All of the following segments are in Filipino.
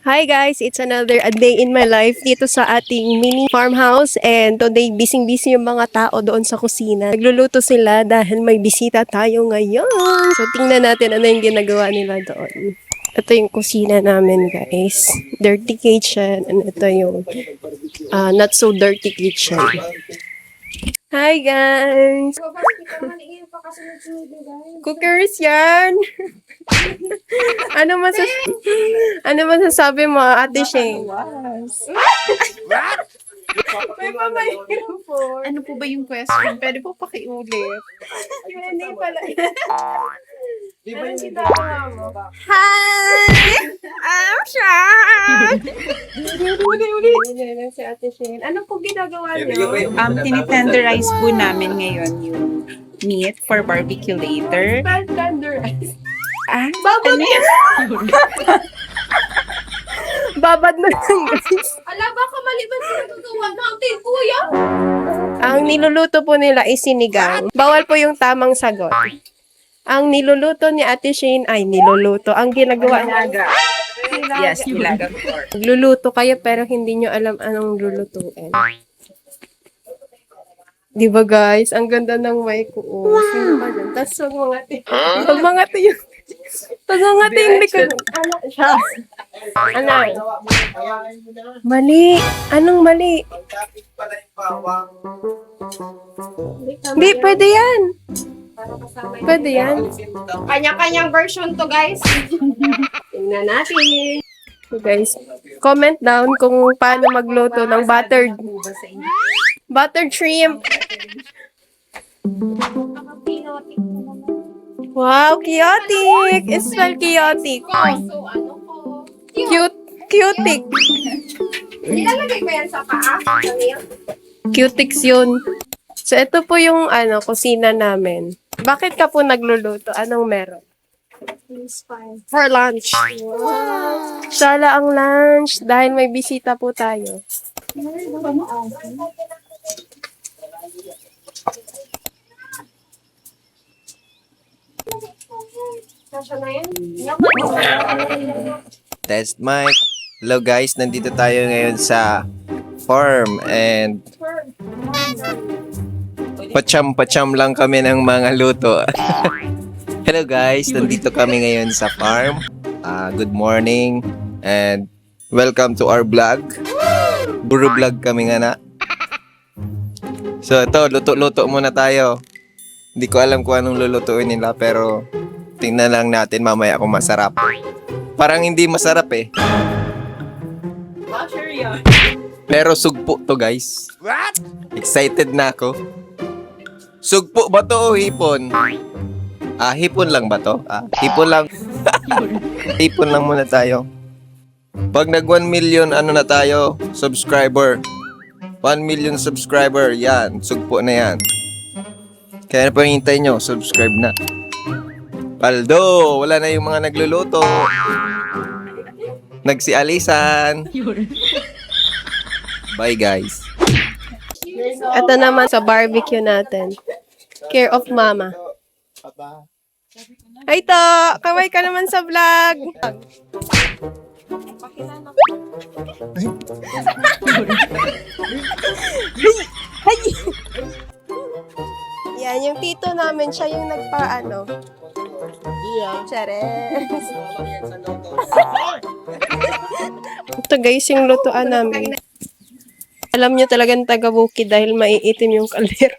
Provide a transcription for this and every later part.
Hi guys, it's another a day in my life dito sa ating mini farmhouse and today busy-busy yung mga tao doon sa kusina. Nagluluto sila dahil may bisita tayo ngayon. So tingnan natin ano yung ginagawa nila doon. Ito yung kusina namin guys. Dirty kitchen and ito yung not so dirty kitchen. Hi guys! Cookers yan! ano masasabi mo, Ate Shane? May pa-microphone. Ano po ba yung question? Pwede po pakiulit. Hindi pala. Anong ginagawa mo? Hi! I'm Sean! Uli. Si Ate Shane. Ano po ginagawa niyo? Tinitenderize po namin ngayon yung meat for barbecue later. Tenderize. Babad Ano yan? Babad na lang guys. Ala, baka mali ba sila gagawa natin, kuya? Ang niluluto po nila ay sinigang. Bawal po yung tamang sagot. Ang niluluto ni Ate Shane ay niluluto. Ang ginagawa niya. Yes, nilaga. Nagluluto kayo pero hindi nyo alam anong lulutuin. Di ba guys? Ang ganda ng mic ko. Oh. Sino ba dyan? Tapos pag mga yung likod. Ano siya? Ano? Mali. Anong mali? Hindi, pwede yan. Pwede yan. Kanya-kanyang version to, guys. Tingnan natin. So guys, comment down kung paano magluto ng buttered shrimp. Wow, chaotic! It's well chaotic. So, ano po? Cutic. Nilalagay ko yan sa paa. Cutics yun. So, ito po yung kusina namin. Bakit ka po nagluluto? Anong meron? For lunch. Wow. Sala ang lunch dahil may bisita po tayo. Test mic. Hello guys, nandito tayo ngayon sa farm and pacham lang kami ng mga luto. Hello guys, nandito kami ngayon sa farm. Good morning and welcome to our vlog. Buro vlog kami nga na. So ito, luto-luto muna tayo. Hindi ko alam kung anong lulutuin nila pero tingnan lang natin mamaya kung masarap. Parang hindi masarap eh. Pero sugpo to guys. What? Excited na ako. Sugpo ba to o hipon? Hipon lang ba to? Hipon lang. Hipon lang muna tayo. Pag nag 1 million na tayo, subscriber. 1 million subscriber, yan. Sugpo na yan. Kaya na pa hintay nyo, subscribe na. Paldo, wala na yung mga nagluluto. Nagsialisan. Bye guys. Ito naman sa barbecue natin. Care of Mama. Hi to! Kaway ka naman sa vlog! Hay! Yan, yung tito namin, siya yung nagpa-ano. Chares. Ito guys, yung lutuan namin. Alam nyo talagang taga-bukid dahil maiitim yung kaldero.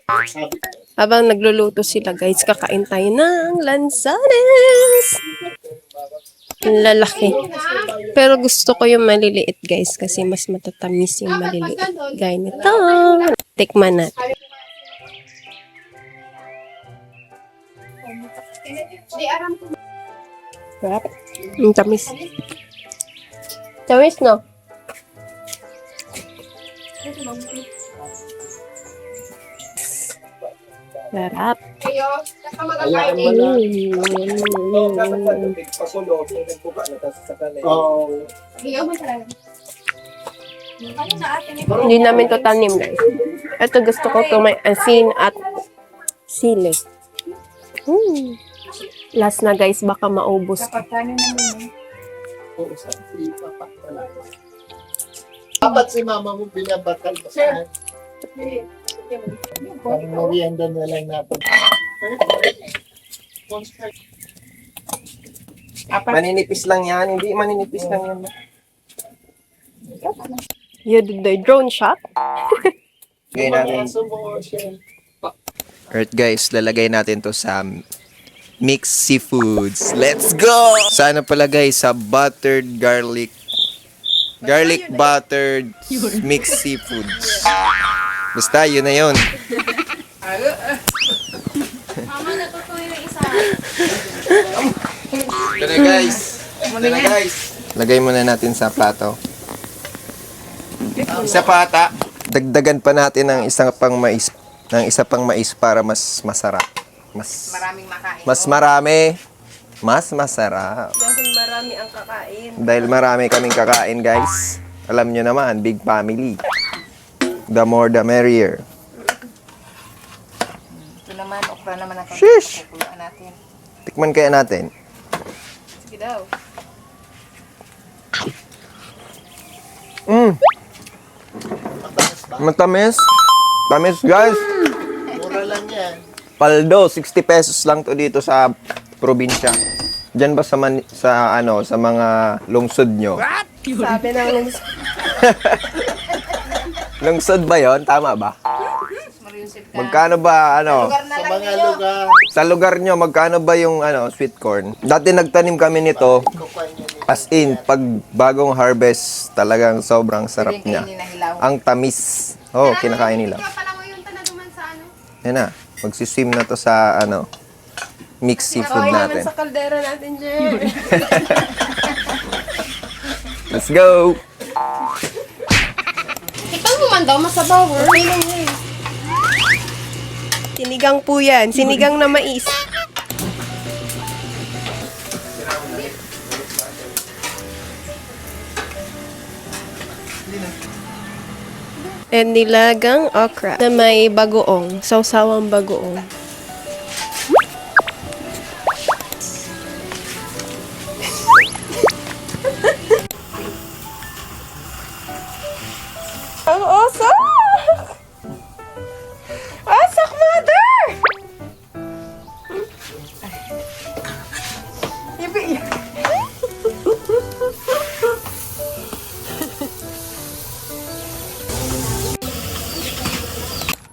Habang nagluluto sila guys, kakain tayo ng lansanes. Lalaki. Pero gusto ko yung maliliit guys kasi mas matatamis yung maliliit. Gaya nito. Tikman natin. Sarap. Ang tamis. Tamis, no? Sarap. Kayo, saka mag-apartment. Kayo, masarap. Hindi namin to tanim guys. Ito gusto ko to may asin at sili. Last na guys, baka maubos. po sa papa. Dapat si mama mo binabatal pa sa pang merienda na lang natin. Maninipis lang yan. Hindi maninipis lang yan. You did the drone shot? Gawin natin. Aso mo siya. Alright guys, lalagay natin to sa mixed seafoods. Let's go! Sa ano pala guys, sa buttered garlic buttered mixed seafoods. Basta, yun na yun. Mama, natutuyo yung isa. Ito na guys. Ito na guys. Lagay muna natin sa plato. Isa pa ata. Dagdagan pa natin ng isa pang mais para mas masarap. Maraming makain. Mas marami. Mas masarap. Dahil marami ang kakain. Dahil marami kaming kakain, guys. Alam nyo naman, big family. The more, the merrier. Ito naman, okra naman ang Sheesh! kukuluan natin. Tikman kaya natin. Sige daw. Matamis. Tamis, guys. Mura lang yan. Paldo, 60 pesos lang to dito sa probinsya. Diyan ba sa sa mga lungsod nyo? Sabi ng Lungsod ba 'yon? Tama ba? Magkano ba Sa mga lugar, sa lugar nyo, magkano ba yung sweet corn? Dati nagtanim kami nito. kukuha niyo nito. As in, pag bagong harvest, talagang sobrang sarap Pwedeng niya. kainin na hilaw. Ang tamis. Oh, kinakain nila. Kaya pala mo yung tanaduman sa ano. Yan na. Magsisim na to sa mixed seafood Okay naman natin. sa kaldera natin, Jer. Let's go! Ikaw mo man daw, masabaw. Okay lang eh. Sinigang po yan. Sinigang na mais. And nilagang okra na may bagoong. Sawsawang bagoong. Ang osak! Osak, mother! Ibi.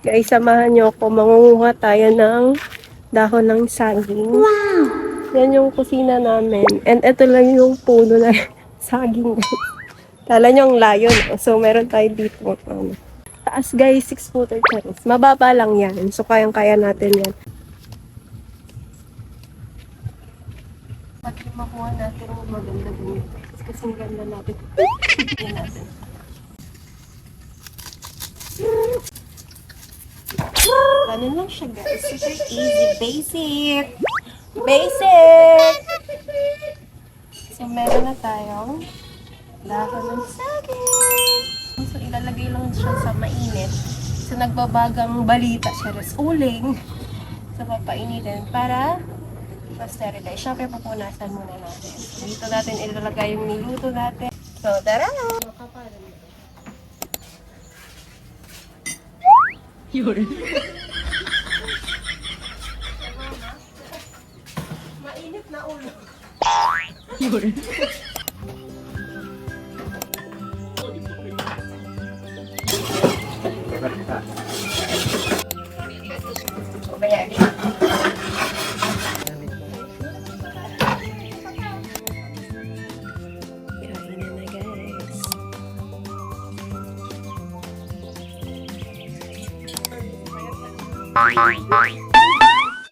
Guys, samahan niyo ako. Mangunguha tayo ng dahon ng saging. Wow! Yan yung kusina namin. And ito lang yung puno na saging. Kala niyo ang layo, no? So, meron tayo dito. Taas, guys, 6-footer terrace. Mababa lang yan. So, kayang-kaya natin yan. Pag makuha natin yung maganda dito. Kasi ang ganda natin. Yan natin. Ano lang siya, guys. Super easy. Basic. Basic! So, meron na tayong dahon ng saging. So, ilalagay lang siya sa mainit. So, nagbabagang balita siya. Uling. So, papainitin para ma-sterilize. Siyempre, pupunasan muna natin. So, dito natin ilalagay yung niluto natin. So, tara! Mainit na ulo.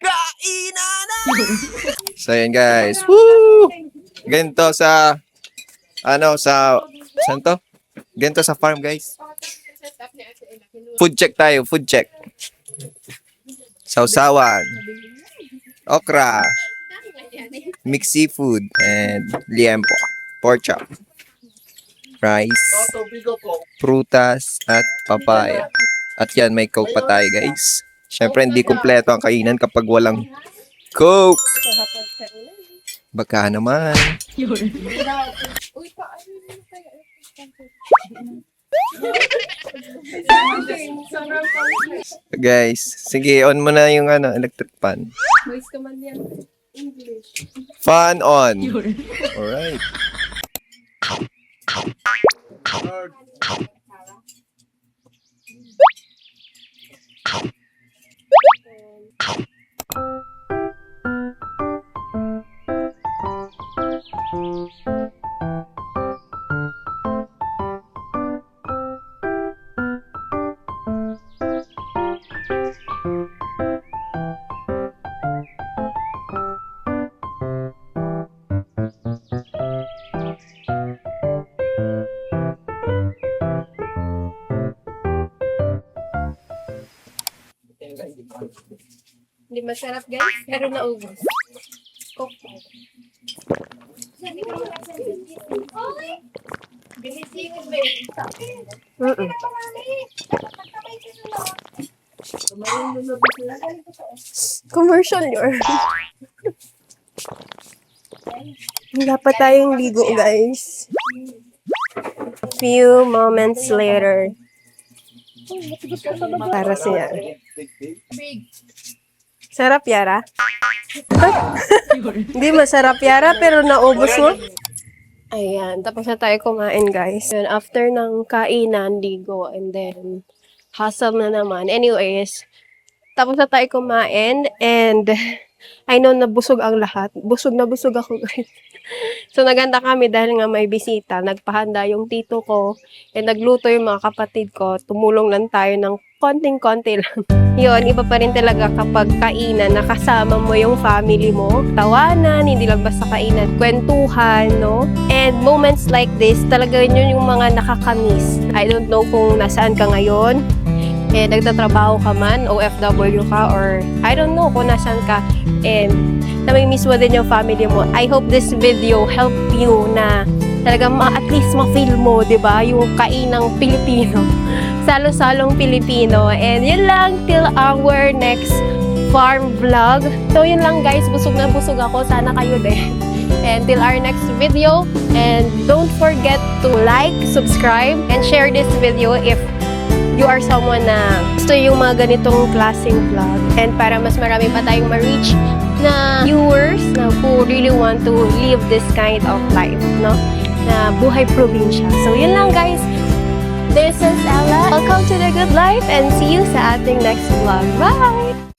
Kain na guys. So, yan guys. Woo! Ganito sa, saan to? Ganito sa farm, guys. Food check tayo, food check. Sausawan, okra, mixed seafood, and liempo, pork chop, rice, Bigo po. prutas, at papaya. At yan, may coke pa tayo, guys. Siyempre, hindi kumpleto ang kainan kapag walang coke. Baka naman. Guys, sige, on mo na yung electric fan. Voice command yan. English. Fan on. Alright. Hindi masarap guys, pero naubos. Coco. Mm-mm. Commercial yun. Wala pa tayong ligo guys. A few moments later. Para siya. Sarap Yara? Hindi masarap Yara pero naubos mo. Ayan, tapos na tayo kumain guys. Then, after ng kainan, ligo, and then hustle na naman. Anyways, tapos na tayo kumain and I know na busog ang lahat. Busog na busog ako guys. So naganda kami dahil nga may bisita. Nagpahanda yung tito ko and nagluto yung mga kapatid ko. Tumulong lang tayo ng konting-konti lang. Yun, iba pa rin talaga kapag kainan, nakasama mo yung family mo. Tawanan, hindi lang basta kainan. Kwentuhan, no? And moments like this, talaga yun yung mga nakakamiss. I don't know kung nasaan ka ngayon. Eh, nagtatrabaho ka man, OFW ka, or I don't know kung nasaan ka. And namimiss mo din yung family mo. I hope this video help you na talagang at least ma-feel mo, di ba? Yung kainang Pilipino. Salo-salong Pilipino. And yun lang till our next farm vlog. So yun lang guys, busog na busog ako. Sana kayo din. And till our next video. And don't forget to like, subscribe, and share this video if you are someone na gusto yung mga ganitong klaseng vlog. And para mas marami pa tayong ma-reach na viewers na who really want to live this kind of life, no? Na buhay probinsya. So yun lang guys. This is Ella. Welcome to the good life and see you sa ating next vlog. Bye!